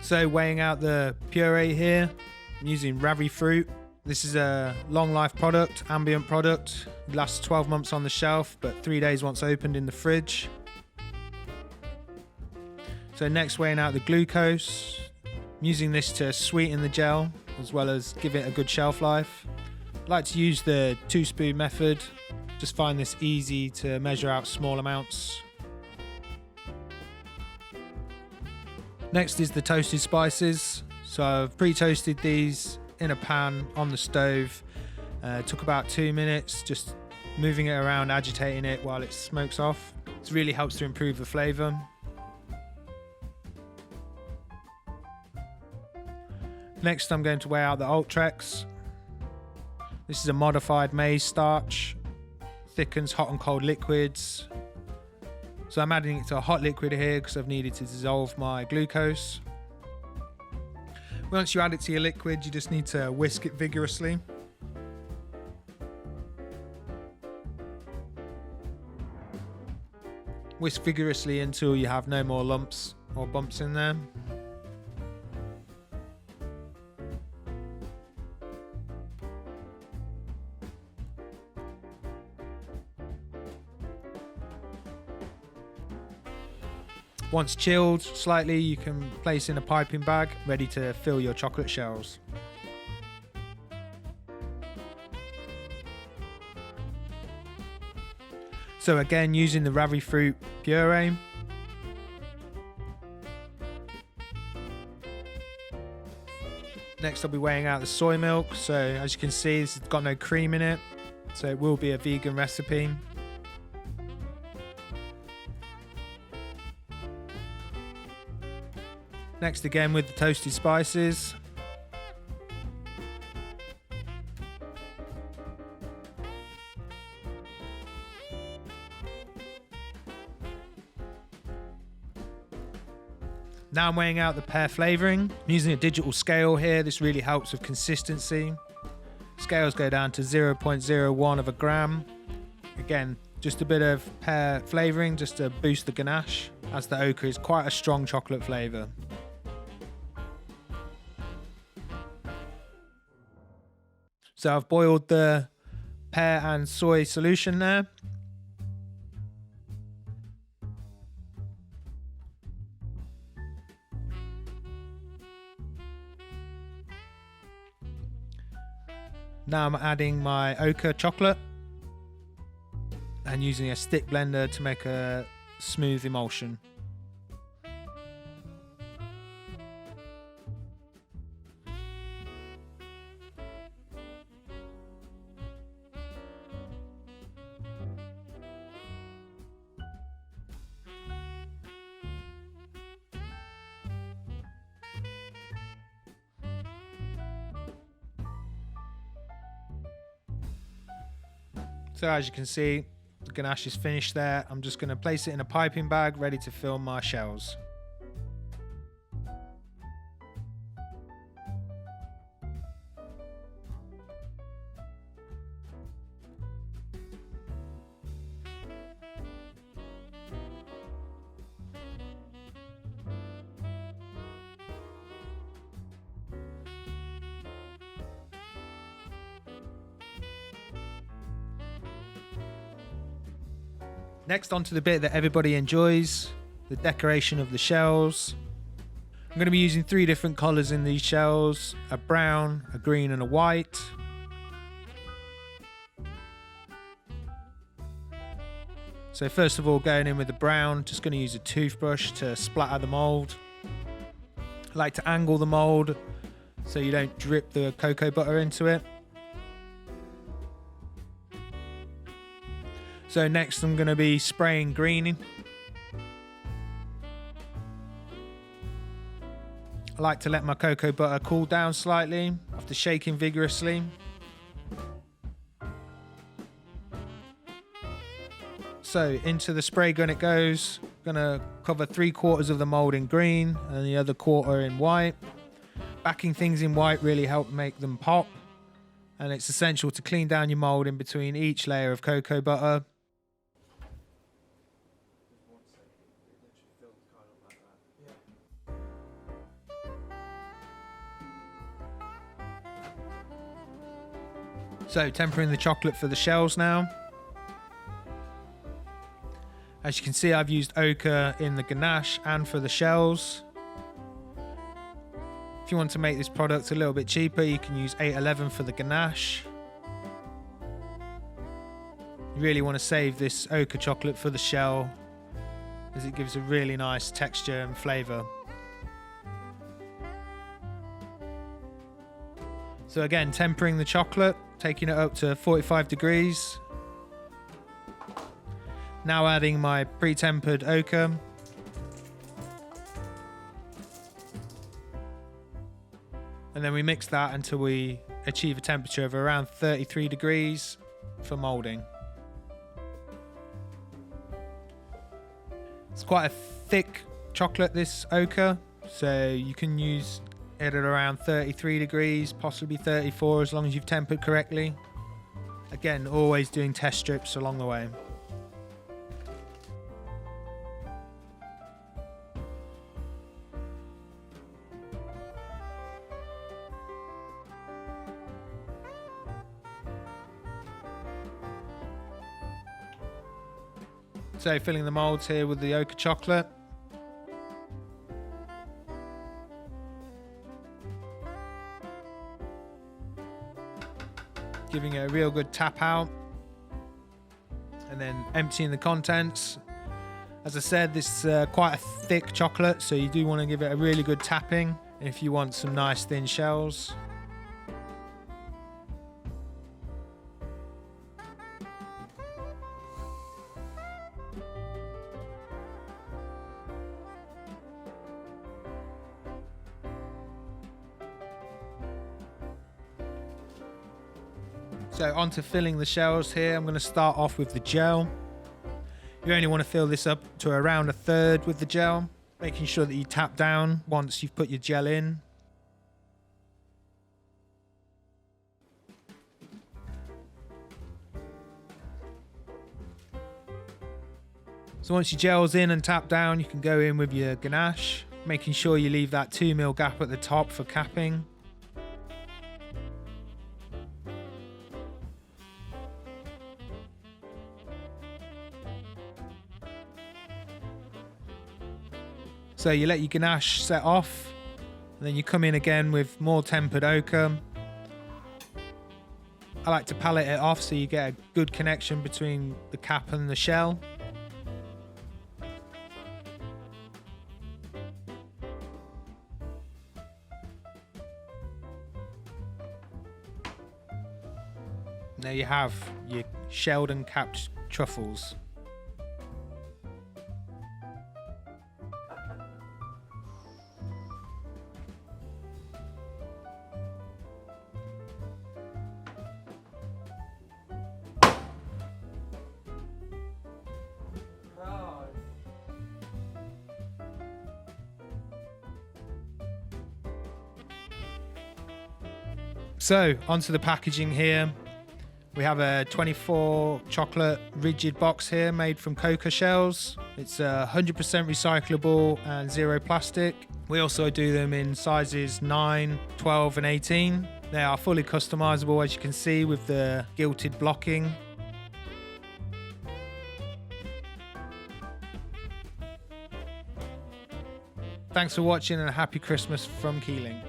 So weighing out the puree here, I'm using Ravi fruit. This is a long life product, ambient product. It lasts 12 months on the shelf, but 3 days once opened in the fridge. So next, weighing out the glucose. I'm using this to sweeten the gel as well as give it a good shelf life. I like to use the 2-spoon method. Just find this easy to measure out small amounts. Next is the toasted spices. So I've pre-toasted these in a pan on the stove. Took about 2 minutes, just moving it around, agitating it while it smokes off. This really helps to improve the flavour. Next, I'm going to weigh out the Ultrex. This is a modified maize starch. Thickens hot and cold liquids. So I'm adding it to a hot liquid here because I've needed to dissolve my glucose. Once you add it to your liquid, you just need to whisk it vigorously. Whisk vigorously until you have no more lumps or bumps in there. Once chilled slightly, you can place in a piping bag, ready to fill your chocolate shells. So again, using the Ravi fruit puree. Next, I'll be weighing out the soy milk. So as you can see, this has got no cream in it, so it will be a vegan recipe. Next, again with the toasted spices. Now I'm weighing out the pear flavouring. I'm using a digital scale here. This really helps with consistency. Scales go down to 0.01 of a gram. Again, just a bit of pear flavouring just to boost the ganache, as the ochre is quite a strong chocolate flavour. So I've boiled the pear and soy solution there. Now I'm adding my ochre chocolate and using a stick blender to make a smooth emulsion. So as you can see, the ganache is finished there. I'm just going to place it in a piping bag, ready to fill my shells. Next, on to the bit that everybody enjoys, the decoration of the shells. I'm going to be using 3 different colours in these shells, a brown, a green and a white. So first of all, going in with the brown, just going to use a toothbrush to splatter the mould. I like to angle the mould so you don't drip the cocoa butter into it. So next I'm going to be spraying green. I like to let my cocoa butter cool down slightly after shaking vigorously. So into the spray gun it goes. I'm going to cover 3/4 of the mould in green and the other quarter in white. Backing things in white really help make them pop. And it's essential to clean down your mould in between each layer of cocoa butter. So tempering the chocolate for the shells now. As you can see, I've used ochre in the ganache and for the shells. If you want to make this product a little bit cheaper, you can use 811 for the ganache. You really want to save this ochre chocolate for the shell, as it gives a really nice texture and flavour. So again, tempering the chocolate, taking it up to 45 degrees. Now adding my pre-tempered ochre. And then we mix that until we achieve a temperature of around 33 degrees for moulding. It's quite a thick chocolate, this ochre, so you can use it at around 33 degrees, possibly 34, as long as you've tempered correctly. Again, always doing test strips along the way. So filling the moulds here with the ochre chocolate. Giving it a real good tap out. And then emptying the contents. As I said, this is quite a thick chocolate, so you do want to give it a really good tapping if you want some nice thin shells. So onto filling the shells here. I'm going to start off with the gel. You only want to fill this up to around 1/3 with the gel, making sure that you tap down once you've put your gel in. So once your gel's in and tapped down, you can go in with your ganache, making sure you leave that 2 mm gap at the top for capping. So you let your ganache set off, and then you come in again with more tempered ochre. I like to palette it off so you get a good connection between the cap and the shell. There you have your shelled and capped truffles. So onto the packaging here. We have a 24 chocolate rigid box here made from cocoa shells. It's 100% recyclable and zero plastic. We also do them in sizes 9, 12 and 18. They are fully customizable, as you can see, with the gilded blocking. Thanks for watching, and a happy Christmas from Keylink.